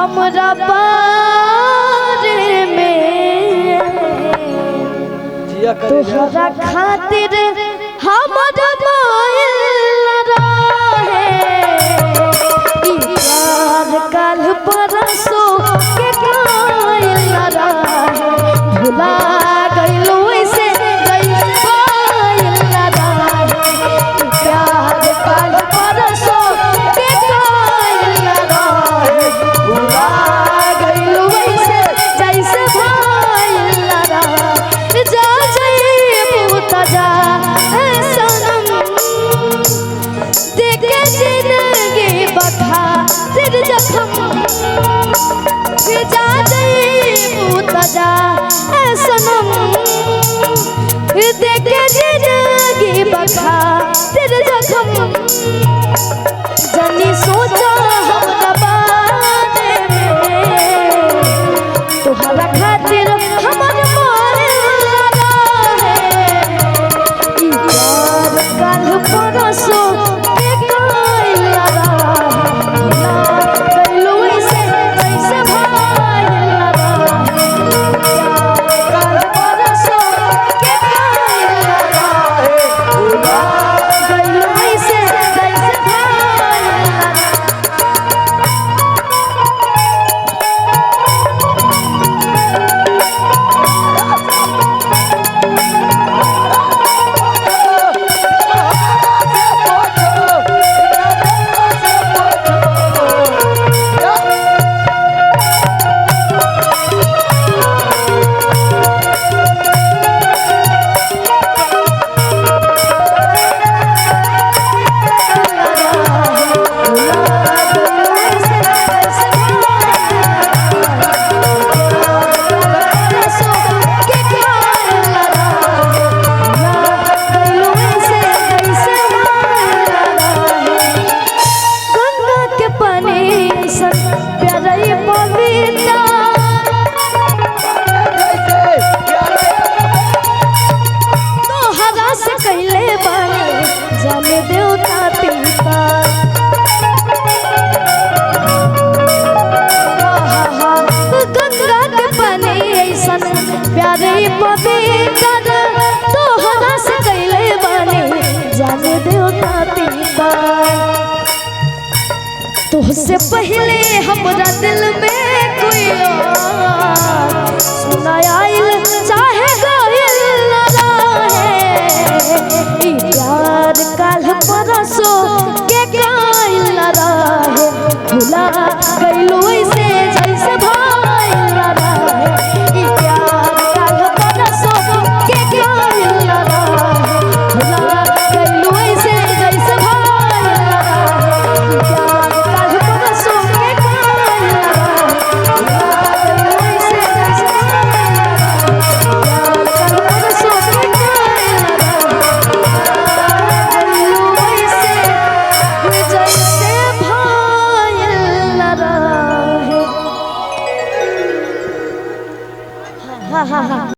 हमरा बारे में तोहरा खातिर हमरा मोइल रहे ई प्यार काल परसों के कायल रहे भुला गइलो ऐसे गइल पायल रहे प्यार काल परसों के कायल रहे भुला गइलो ऐसे जैसे भाइल रहे जा जाइबू त जा सनम देखे जिंदगी बखा फिर जखम जा जाइबू त जा सनम देखे जिंदगी बखा फिर जखम जनी सोचा हमरा बारे में तोहरा खातिर हमर मोइल रहे ई प्यार काल परसों के कायल रहे गइलो ऐसे जैसे भाइल रहे प्यार काल परसों के कायल रहे गइलो ऐसे जैसे भाइल रहे जाने देवता पिता गंगा के पानी ऐसन प्यारे पवित्र तोहरा से कैले बानी जाने देवता पिता तुझसे पहले हमरा दिल में कोई और सुना आइल चाहे गायल रहे ई प्यार काल परसों